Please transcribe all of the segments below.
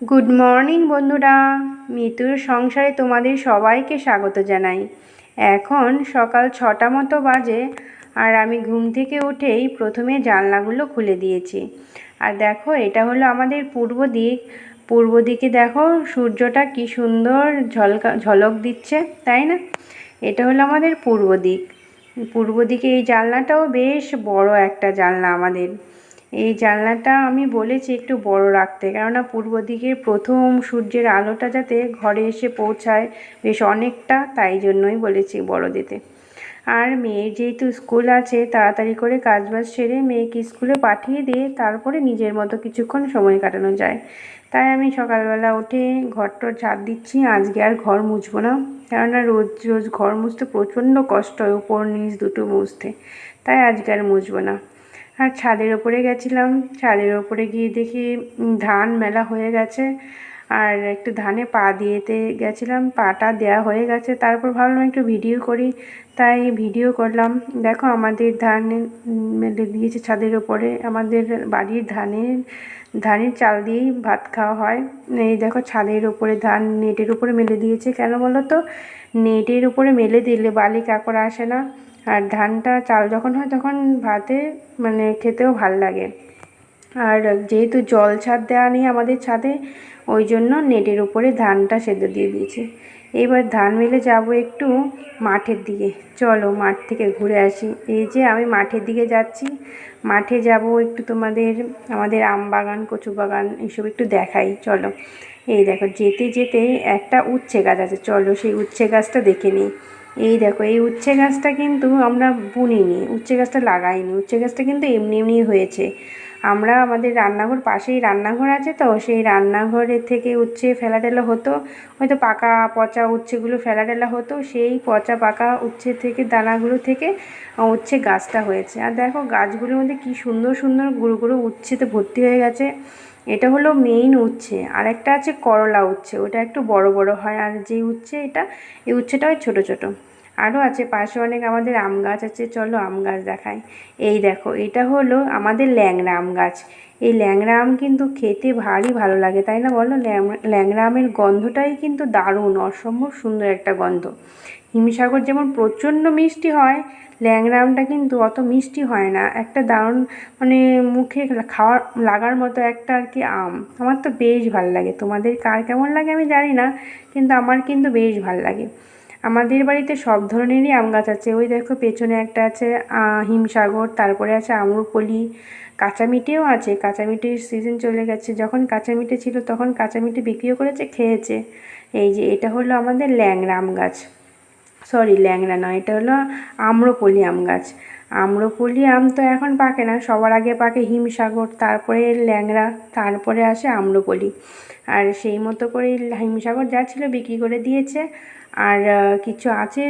Good morning বন্ধুরা, মিতুর সংসারে তোমাদের সবাইকে স্বাগত জানাই। এখন সকাল 6টা মতো বাজে, আর আমি ঘুম থেকে উঠেই প্রথমে জানলাগুলো খুলে দিয়েছি। আর দেখো, এটা হলো আমাদের পূর্ব দিক। পূর্ব দিকে দেখো সূর্যটা কি সুন্দর ঝলক দিচ্ছে, তাই না? এটা হলো আমাদের পূর্ব দিক। পূর্ব দিকে এই জানলাটাও বেশ বড় একটা জানলা আমাদের। এই জানলাটা আমি বলেছি একটু বড় রাখতে, কেননা পূর্ব দিকের প্রথম সূর্যের আলোটা যাতে ঘরে এসে পৌঁছায় বেশ অনেকটা, তাই জন্যই বলেছি বড় দিতে। আর মেয়ের যেহেতু স্কুল আছে, তাড়াতাড়ি করে কাজবাজ সেরে মেয়েকে স্কুলে পাঠিয়ে দিয়ে তারপরে নিজের মতো কিছুক্ষণ সময় কাটানো যায়। তাই আমি সকালবেলা উঠে ঘরটর ঝাড় দিচ্ছি। আজকে আর ঘর মুছবো না, কেননা রোজ রোজ ঘর মুছতে প্রচণ্ড কষ্ট হয়, উপর নিচ দুটো মুছতে। তাই আজকে আর মুছবো না। আর ছাদের ওপরে গেছিলাম। ছাদের ওপরে গিয়ে দেখি ধান মেলা হয়ে গেছে, আর একটু ধানে পা দিয়েতে গেছিলাম, পাটা দেওয়া হয়ে গেছে। তারপর ভাবলাম একটু ভিডিও করি, তাই ভিডিও করলাম। দেখো আমাদের ধান মেলে দিয়েছে ছাদের ওপরে। আমাদের বাড়ির ধানের চাল দিয়েই ভাত খাওয়া হয়। এই দেখো ছাদের ওপরে ধান নেটের উপরে মেলে দিয়েছে। কেন বলো তো? নেটের উপরে মেলে দিলে বালি কাঁকড়া আসে না, আর ধানটা চাল যখন হয় তখন ভাতে মানে খেতেও ভাল লাগে। আর যেহেতু জল ছাদ দেওয়া নেই আমাদের ছাদে, ওই জন্য নেটের উপরে ধানটা সেদ্ধ দিয়ে দিয়েছি। এবার ধান মেলে যাব একটু মাঠের দিকে। চলো মাঠ থেকে ঘুরে আসি। এই যে আমি মাঠের দিকে যাচ্ছি। মাঠে যাব একটু আমাদের আম বাগান, কচু বাগান এসব একটু দেখাই, চলো। এই দেখো যেতে যেতে একটা উচ্ছে গাছ আছে, চলো সেই উচ্ছে গাছটা দেখে নিই। এই দেখো, এই উচ্ছে গাছটা কিন্তু আমরা বুনিনি, উচ্ছে গাছটা লাগাইনি, উচ্ছে গাছটা কিন্তু এমনি এমনি হয়েছে। আমরা আমাদের রান্নাঘর, পাশেই রান্নাঘর আছে, তো সেই রান্নাঘরের থেকে উচ্ছে ফেলা টেলা হতো, হয়তো পাকা পচা উচ্ছেগুলো ফেলা টেলা হতো, সেই পচা পাকা উচ্ছে থেকে দানাগুলো থেকে উচ্ছে গাছটা হয়েছে। আর দেখো গাছগুলোর মধ্যে কি সুন্দর সুন্দর গুঁড়ো গুঁড়ো উচ্ছেতে ভর্তি হয়ে গেছে। এটা হলো মেইন উচ্ছে। আর একটা আছে করলা উচ্ছে, ওটা একটু বড় বড় হয়। আর যে উচ্ছে এটা, এই উচ্ছেটা হয় ছোটো ছোটো। আরও আছে পাশে অনেক আমাদের আম গাছ আছে, চলো আম গাছ দেখাই। এই দেখো, এটা হলো আমাদের ল্যাংড়া আম গাছ। এই ল্যাংড়া আম কিন্তু খেতে ভারী ভালো লাগে, তাই না বলো? ল্যাংড়া আমের গন্ধটাই কিন্তু দারুণ, অসম্ভব সুন্দর একটা গন্ধ। হিমসাগর যেমন প্রচণ্ড মিষ্টি হয়, ল্যাংড়া আমটা কিন্তু অত মিষ্টি হয় না, একটা দারুণ মানে মুখে খাওয়ার লাগার মতো একটা আর কি আম। আমার তো বেশ ভালো লাগে। তোমাদের কার কেমন লাগে আমি জানি না, কিন্তু আমার কিন্তু বেশ ভালো লাগে। আমাদের বাড়িতে সব ধরনেরই আম গাছ আছে। ওই দেখো পেছনে একটা আছে হিমসাগর, তারপরে আছে আম্রপলি, কাঁচামিটেও আছে। কাঁচামিটের সিজন চলে গেছে, যখন কাঁচামিটে ছিল তখন কাঁচামিটে বিক্রিও করেছে, খেয়েছে। এই যে এটা হলো আমাদের ল্যাংড়া আম গাছ, সরি ল্যাংড়া নয়, এটা হলো আম্রপলি আম গাছ। আম্রপলি আম তো এখন পাকে না, সবার আগে পাকে হিমসাগর, তারপরে ল্যাংড়া, তারপরে আসে আম্রপলি। আর সেই মতো করে হিমসাগর যা ছিল বিক্রি করে দিয়েছে। আর কিছু আছে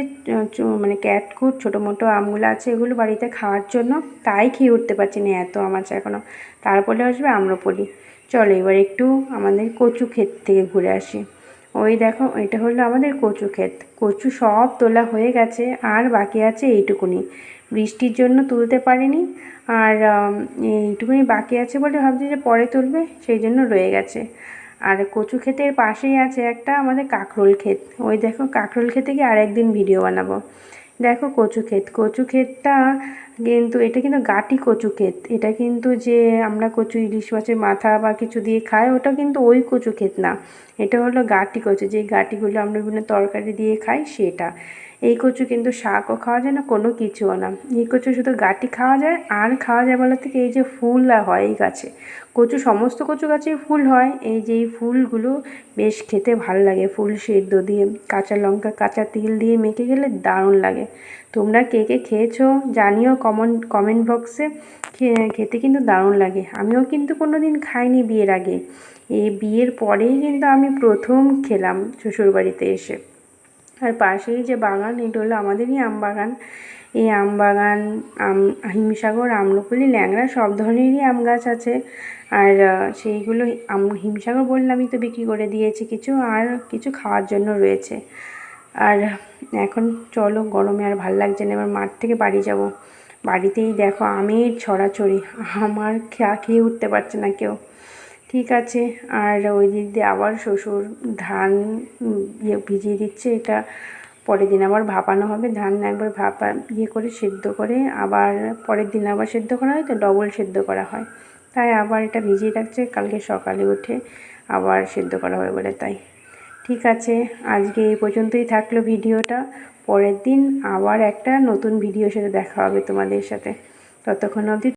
মানে ক্যাটকুট ছোটো মোটো আমগুলো আছে, এগুলো বাড়িতে খাওয়ার জন্য, তাই খেয়ে উঠতে পারছি না, এত আম আছে এখনও। তারপরে আসবে আম্রপলি। চলো এবার একটু আমাদের কচু ক্ষেত থেকে ঘুরে আসি। ওই দেখো, এটা হলো আমাদের কচু ক্ষেত। কচু সব তোলা হয়ে গেছে, আর বাকি আছে এইটুকুনি, বৃষ্টির জন্য তুলতে পারিনি। আর এইটুকুনি বাকি আছে বলে ভাবছি যে পরে তুলবে, সেই জন্য রয়ে গেছে। আর কচু ক্ষেতের পাশেই আছে একটা আমাদের কাঁকরোল ক্ষেত। ওই দেখো কাঁকরোল ক্ষেতে গিয়ে আরেকদিন ভিডিও বানাবো। দেখো কচু ক্ষেত, কচু ক্ষেতটা কিন্তু এটা কিন্তু গাটি কচু ক্ষেত। এটা কিন্তু যে আমরা কচু ইলিশ মাছের মাথা বা কিছু দিয়ে খাই, ওটা কিন্তু ওই কচু ক্ষেত না। এটা হলো গাটি কচু, যেই গাটিগুলো আমরা বিভিন্ন তরকারি দিয়ে খাই সেটা। এই কচু কিন্তু শাকও খাওয়া যায় না, কোনো কিছুও না। এই কচু শুধু গাটি খাওয়া যায়। আর খাওয়া যায় বলা থেকে, এই যে ফুল হয় এই গাছে, কচু সমস্ত কচু গাছেই ফুল হয়, এই যে এই ফুলগুলো বেশ খেতে ভালো লাগে। ফুল সেদ্ধ দিয়ে কাঁচা লঙ্কা কাঁচা তিল দিয়ে মেখে গেলে দারুণ লাগে। তোমরা কে কে খেয়েছো জানিও কমেন্ট বক্সে। খেতে কিন্তু দারুণ লাগে। আমিও কিন্তু কোনো দিন খাইনি বিয়ের আগে, এই বিয়ের পরেই কিন্তু আমি প্রথম খেলাম শ্বশুরবাড়িতে এসে। আর পাশেই যে বাগান, এটা হলো আমাদেরই আম বাগান। এই আম বাগান, হিমসাগর, আম্রপলি, ল্যাংড়া সব ধরনেরই আম গাছ আছে। আর সেইগুলো হিমসাগর বললামই তো বিক্রি করে দিয়েছি কিছু, আর কিছু খাওয়ার জন্য রয়েছে। আর এখন চলো, গরমে আর ভাল লাগছে না, এবার মাঠ থেকে বাড়ি যাব। বাড়িতেই দেখো আমের ছড়াছড়ি, আমার খেয়ে উঠতে পারছে না কেউ। ঠিক আছে। আর ওই দিক দিয়ে আবার শ্বশুর ধান ভিজিয়ে দিচ্ছে, এটা পরের দিন আবার ভাপানো হবে। ধান একবার করে সেদ্ধ করে আবার পরের দিন আবার সেদ্ধ করা হয়, তো ডবল সেদ্ধ করা হয়, তাই আবার এটা ভিজিয়ে রাখছে, কালকে সকালে উঠে আবার সেদ্ধ করা হবে বলে। তাই ঠিক আছে, আজকে এই পর্যন্তই থাকলো ভিডিওটা। পরের দিন আবার একটা নতুন ভিডিওর সাথে দেখা হবে তোমাদের সাথে। ততক্ষণ অবধি